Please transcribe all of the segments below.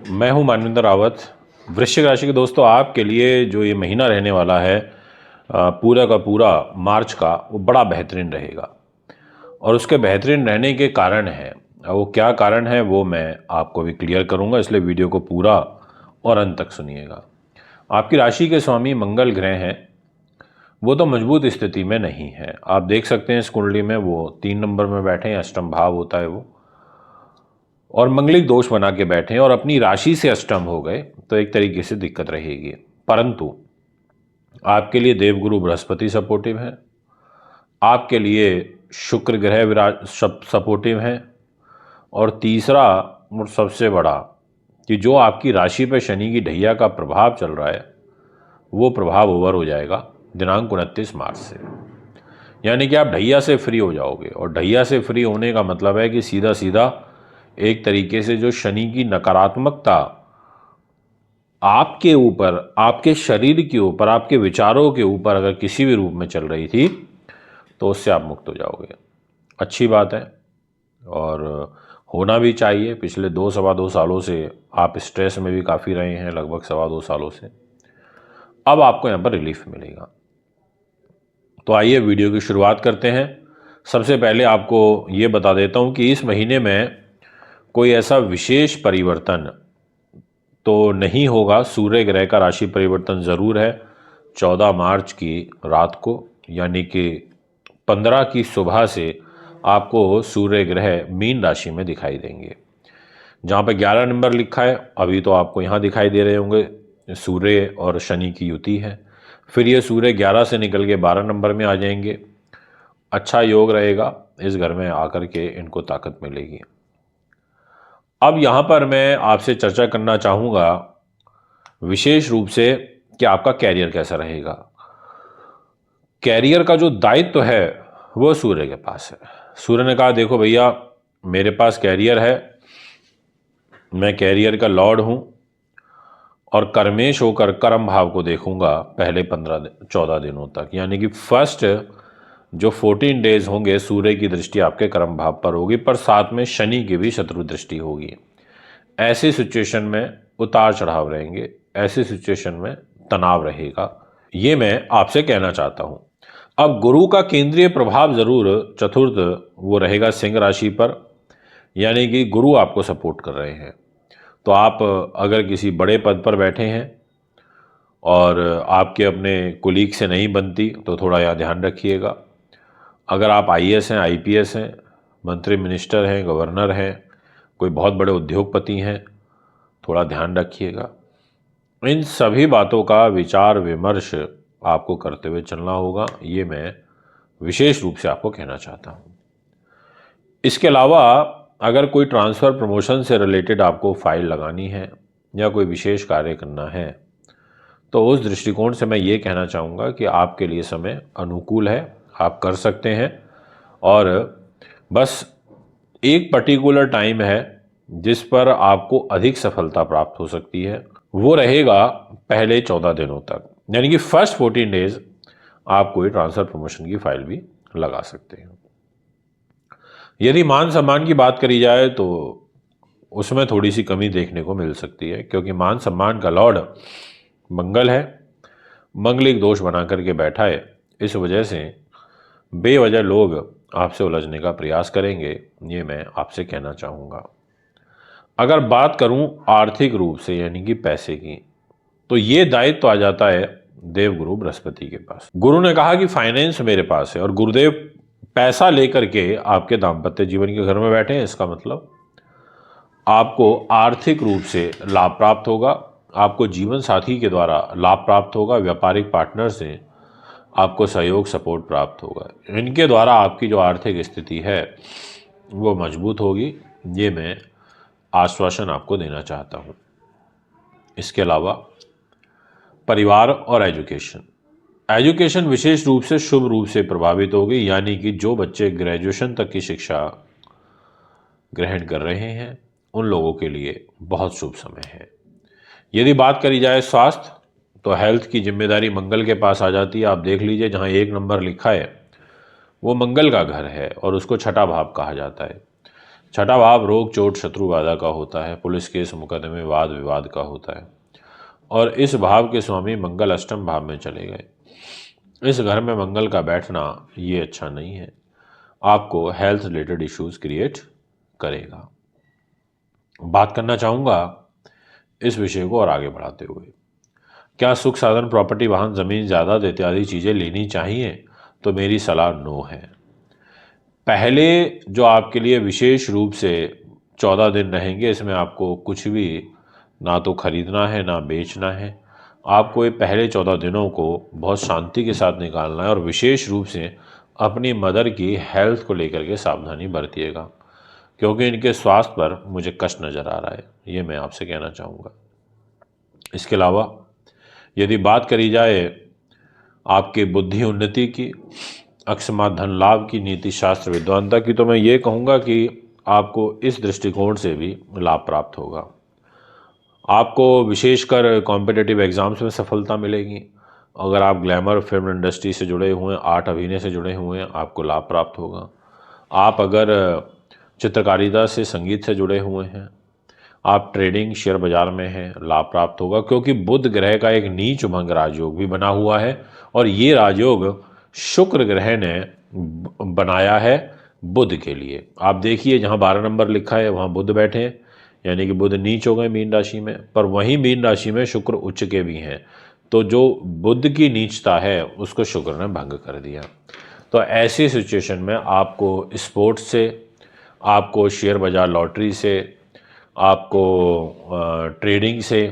मैं हूं मानवेंद्र रावत। वृश्चिक राशि के दोस्तों, आपके लिए जो ये महीना रहने वाला है पूरा का पूरा मार्च का, वो बड़ा बेहतरीन रहेगा। और उसके बेहतरीन रहने के कारण है, वो क्या कारण है वो मैं आपको भी क्लियर करूंगा, इसलिए वीडियो को पूरा और अंत तक सुनिएगा। आपकी राशि के स्वामी मंगल ग्रह हैं, वो तो मजबूत स्थिति में नहीं है। आप देख सकते हैं इस कुंडली में वो 3 नंबर में बैठे हैं, अष्टम भाव होता है वो, और मंगलिक दोष बना के बैठे हैं और अपनी राशि से अष्टम हो गए, तो एक तरीके से दिक्कत रहेगी। परंतु आपके लिए देवगुरु बृहस्पति सपोर्टिव है, आपके लिए शुक्र ग्रह विराज सपोर्टिव हैं, और तीसरा और सबसे बड़ा कि जो आपकी राशि पर शनि की ढैया का प्रभाव चल रहा है, वो प्रभाव ओवर हो जाएगा दिनांक 29 मार्च से। यानी कि आप ढैया से फ्री हो जाओगे, और ढैया से फ्री होने का मतलब है कि सीधा सीधा एक तरीके से जो शनि की नकारात्मकता आपके ऊपर, आपके शरीर के ऊपर, आपके विचारों के ऊपर अगर किसी भी रूप में चल रही थी, तो उससे आप मुक्त हो जाओगे। अच्छी बात है, और होना भी चाहिए। पिछले 2 सवा 2 सालों से आप स्ट्रेस में भी काफ़ी रहे हैं, लगभग 2 सवा 2 सालों से। अब आपको यहाँ पर रिलीफ मिलेगा। तो आइए वीडियो की शुरुआत करते हैं। सबसे पहले आपको ये बता देता हूँ कि इस महीने में कोई ऐसा विशेष परिवर्तन तो नहीं होगा। सूर्य ग्रह का राशि परिवर्तन ज़रूर है 14 मार्च की रात को, यानी कि 15 की सुबह से आपको सूर्य ग्रह मीन राशि में दिखाई देंगे। जहाँ पे 11 नंबर लिखा है, अभी तो आपको यहाँ दिखाई दे रहे होंगे सूर्य और शनि की युति है। फिर ये सूर्य 11 से निकल के 12 नंबर में आ जाएंगे। अच्छा योग रहेगा, इस घर में आकर के इनको ताकत मिलेगी। अब यहाँ पर मैं आपसे चर्चा करना चाहूँगा विशेष रूप से कि आपका कैरियर कैसा रहेगा। कैरियर का जो दायित्व है वो सूर्य के पास है। सूर्य ने कहा, देखो भैया, मेरे पास कैरियर है, मैं कैरियर का लॉर्ड हूँ, और कर्मेश होकर कर्म भाव को देखूंगा पहले 14 दिनों तक। यानी कि फर्स्ट जो 14 डेज होंगे, सूर्य की दृष्टि आपके कर्म भाव पर होगी, पर साथ में शनि की भी शत्रु दृष्टि होगी। ऐसी सिचुएशन में उतार चढ़ाव रहेंगे, ऐसी सिचुएशन में तनाव रहेगा, ये मैं आपसे कहना चाहता हूं। अब गुरु का केंद्रीय प्रभाव जरूर चतुर्थ वो रहेगा सिंह राशि पर, यानी कि गुरु आपको सपोर्ट कर रहे हैं। तो आप अगर किसी बड़े पद पर बैठे हैं और आपके अपने कुलीग से नहीं बनती, तो थोड़ा यहाँ ध्यान रखिएगा। अगर आप आईएएस हैं, आईपीएस हैं, मंत्री मिनिस्टर हैं, गवर्नर हैं, कोई बहुत बड़े उद्योगपति हैं, थोड़ा ध्यान रखिएगा। इन सभी बातों का विचार विमर्श आपको करते हुए चलना होगा, ये मैं विशेष रूप से आपको कहना चाहता हूँ। इसके अलावा अगर कोई ट्रांसफ़र प्रमोशन से रिलेटेड आपको फाइल लगानी है या कोई विशेष कार्य करना है, तो उस दृष्टिकोण से मैं ये कहना चाहूँगा कि आपके लिए समय अनुकूल है, आप कर सकते हैं। और बस एक पर्टिकुलर टाइम है जिस पर आपको अधिक सफलता प्राप्त हो सकती है, वो रहेगा पहले 14 दिनों तक। यानी कि फर्स्ट 14 डेज आप कोई ट्रांसफ़र प्रमोशन की फाइल भी लगा सकते हैं। यदि मान सम्मान की बात करी जाए तो उसमें थोड़ी सी कमी देखने को मिल सकती है, क्योंकि मान सम्मान का लॉर्ड मंगल है, मंगलिक दोष बना करके बैठा है। इस वजह से बेवजह लोग आपसे उलझने का प्रयास करेंगे, ये मैं आपसे कहना चाहूँगा। अगर बात करूं आर्थिक रूप से, यानी कि पैसे की, तो ये दायित्व आ जाता है देवगुरु बृहस्पति के पास। गुरु ने कहा कि फाइनेंस मेरे पास है, और गुरुदेव पैसा लेकर के आपके दाम्पत्य जीवन के घर में बैठे हैं। इसका मतलब आपको आर्थिक रूप से लाभ प्राप्त होगा, आपको जीवन साथी के द्वारा लाभ प्राप्त होगा, व्यापारिक पार्टनर से आपको सहयोग सपोर्ट प्राप्त होगा। इनके द्वारा आपकी जो आर्थिक स्थिति है वो मजबूत होगी, ये मैं आश्वासन आपको देना चाहता हूँ। इसके अलावा परिवार और एजुकेशन विशेष रूप से शुभ रूप से प्रभावित होगी। यानी कि जो बच्चे ग्रेजुएशन तक की शिक्षा ग्रहण कर रहे हैं, उन लोगों के लिए बहुत शुभ समय है। यदि बात करी जाए स्वास्थ्य, तो हेल्थ की जिम्मेदारी मंगल के पास आ जाती है। आप देख लीजिए, जहाँ 1 नंबर लिखा है वो मंगल का घर है, और उसको छठा भाव कहा जाता है। छठा भाव रोग चोट शत्रु बाधा का होता है, पुलिस केस मुकदमे वाद विवाद का होता है। और इस भाव के स्वामी मंगल अष्टम भाव में चले गए। इस घर में मंगल का बैठना ये अच्छा नहीं है, आपको हेल्थ रिलेटेड इश्यूज क्रिएट करेगा। बात करना चाहूँगा इस विषय को और आगे बढ़ाते हुए, क्या सुख साधन प्रॉपर्टी वाहन जमीन जायदाद इत्यादि चीज़ें लेनी चाहिए? तो मेरी सलाह नो है। पहले जो आपके लिए विशेष रूप से 14 दिन रहेंगे, इसमें आपको कुछ भी ना तो खरीदना है ना बेचना है। आपको ये पहले 14 दिनों को बहुत शांति के साथ निकालना है और विशेष रूप से अपनी मदर की हेल्थ को लेकर के सावधानी बरतिएगा, क्योंकि इनके स्वास्थ्य पर मुझे कष्ट नज़र आ रहा है, ये मैं आपसे कहना चाहूँगा। इसके अलावा यदि बात करी जाए आपके बुद्धि उन्नति की, अकस्मात धन लाभ की, नीति शास्त्र विद्वानता की, तो मैं ये कहूँगा कि आपको इस दृष्टिकोण से भी लाभ प्राप्त होगा। आपको विशेषकर कॉम्पिटिटिव एग्ज़ाम्स में सफलता मिलेगी। अगर आप ग्लैमर फिल्म इंडस्ट्री से जुड़े हुए हैं, आर्ट अभिनय से जुड़े हुए हैं, आपको लाभ प्राप्त होगा। आप अगर चित्रकारिता से, संगीत से जुड़े हुए हैं, आप ट्रेडिंग शेयर बाजार में हैं, लाभ प्राप्त होगा, क्योंकि बुध ग्रह का एक नीच भंग राजयोग भी बना हुआ है और ये राजयोग शुक्र ग्रह ने बनाया है बुध के लिए। आप देखिए जहाँ 12 नंबर लिखा है वहाँ बुध बैठे हैं, यानी कि बुध नीच हो गए मीन राशि में, पर वहीं मीन राशि में शुक्र उच्च के भी हैं। तो जो बुध की नीचता है उसको शुक्र ने भंग कर दिया। तो ऐसी सिचुएशन में आपको स्पोर्ट्स से, आपको शेयर बाजार लॉटरी से, आपको ट्रेडिंग से,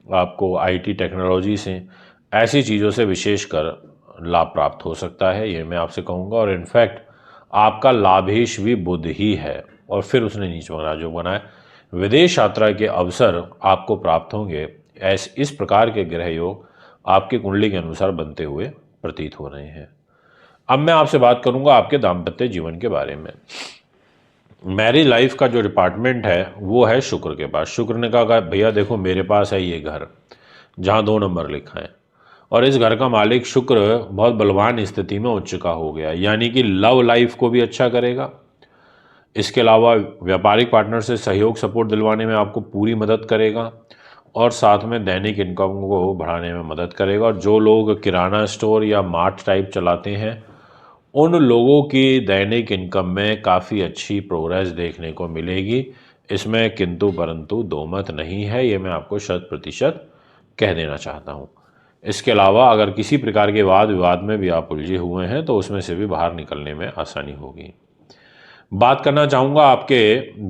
आपको आईटी टेक्नोलॉजी से, ऐसी चीज़ों से विशेषकर लाभ प्राप्त हो सकता है, ये मैं आपसे कहूँगा। और इनफैक्ट आपका लाभेश भी बुध ही है और फिर उसने नीच राजयोग बनाया। विदेश यात्रा के अवसर आपको प्राप्त होंगे। इस प्रकार के ग्रह योग आपकी कुंडली के अनुसार बनते हुए प्रतीत हो रहे हैं। अब मैं आपसे बात करूंगा आपके दाम्पत्य जीवन के बारे में। मैरिज लाइफ का जो डिपार्टमेंट है वो है शुक्र के पास। शुक्र ने कहा भैया देखो मेरे पास है ये घर जहाँ 2 नंबर लिखा है, और इस घर का मालिक शुक्र बहुत बलवान स्थिति में उच्च का हो गया, यानी कि लव लाइफ को भी अच्छा करेगा। इसके अलावा व्यापारिक पार्टनर से सहयोग सपोर्ट दिलवाने में आपको पूरी मदद करेगा और साथ में दैनिक इनकम को बढ़ाने में मदद करेगा। और जो लोग किराना स्टोर या मार्ट टाइप चलाते हैं उन लोगों की दैनिक इनकम में काफ़ी अच्छी प्रोग्रेस देखने को मिलेगी। इसमें किंतु परंतु दो मत नहीं है, ये मैं आपको 100% कह देना चाहता हूँ। इसके अलावा अगर किसी प्रकार के वाद विवाद में भी आप उलझे हुए हैं तो उसमें से भी बाहर निकलने में आसानी होगी। बात करना चाहूँगा आपके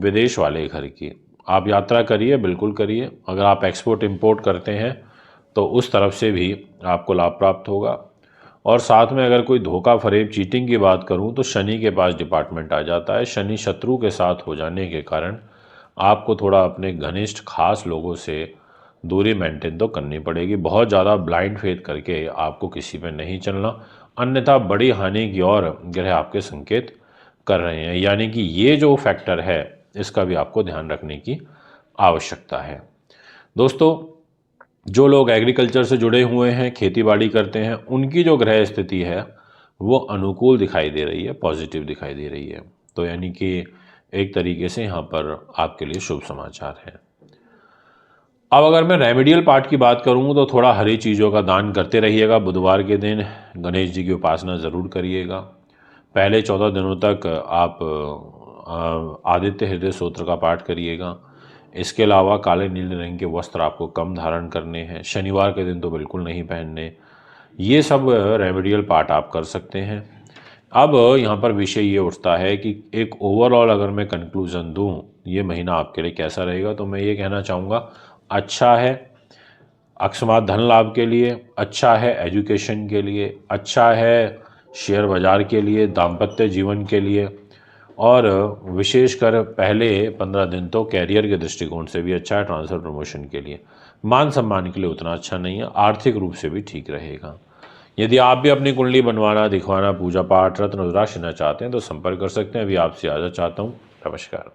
विदेश वाले घर की। आप यात्रा करिए, बिल्कुल करिए। अगर आप एक्सपोर्ट इंपोर्ट करते हैं तो उस तरफ से भी आपको लाभ प्राप्त होगा। और साथ में अगर कोई धोखा फरेब चीटिंग की बात करूं तो शनि के पास डिपार्टमेंट आ जाता है। शनि शत्रु के साथ हो जाने के कारण आपको थोड़ा अपने घनिष्ठ खास लोगों से दूरी मेंटेन तो करनी पड़ेगी। बहुत ज़्यादा ब्लाइंड फेथ करके आपको किसी पे नहीं चलना, अन्यथा बड़ी हानि की ओर ग्रह आपके संकेत कर रहे हैं। यानी कि ये जो फैक्टर है इसका भी आपको ध्यान रखने की आवश्यकता है। दोस्तों, जो लोग एग्रीकल्चर से जुड़े हुए हैं, खेती बाड़ी करते हैं, उनकी जो ग्रह स्थिति है वो अनुकूल दिखाई दे रही है, पॉजिटिव दिखाई दे रही है। तो यानी कि एक तरीके से यहाँ पर आपके लिए शुभ समाचार है। अब अगर मैं रेमेडियल पार्ट की बात करूँ तो थोड़ा हरी चीज़ों का दान करते रहिएगा। बुधवार के दिन गणेश जी की उपासना ज़रूर करिएगा। पहले 14 दिनों तक आप आदित्य हृदय स्तोत्र का पाठ करिएगा। इसके अलावा काले नीले रंग के वस्त्र आपको कम धारण करने हैं। शनिवार के दिन तो बिल्कुल नहीं पहनने। ये सब रेमेडियल पार्ट आप कर सकते हैं। अब यहाँ पर विषय ये उठता है कि एक ओवरऑल अगर मैं कंक्लूज़न दूँ ये महीना आपके लिए कैसा रहेगा, तो मैं ये कहना चाहूँगा अच्छा है अकस्मात धन लाभ के लिए, अच्छा है एजुकेशन के लिए, अच्छा है शेयर बाज़ार के लिए, दाम्पत्य जीवन के लिए, और विशेषकर पहले 15 दिन तो कैरियर के दृष्टिकोण से भी अच्छा है। ट्रांसफ़र प्रमोशन के लिए, मान सम्मान के लिए उतना अच्छा नहीं है, आर्थिक रूप से भी ठीक रहेगा। यदि आप भी अपनी कुंडली बनवाना, दिखवाना, पूजा पाठ, रत्न रुद्राक्ष लेना चाहते हैं तो संपर्क कर सकते हैं। अभी आपसे इजाज़त चाहता हूँ। नमस्कार।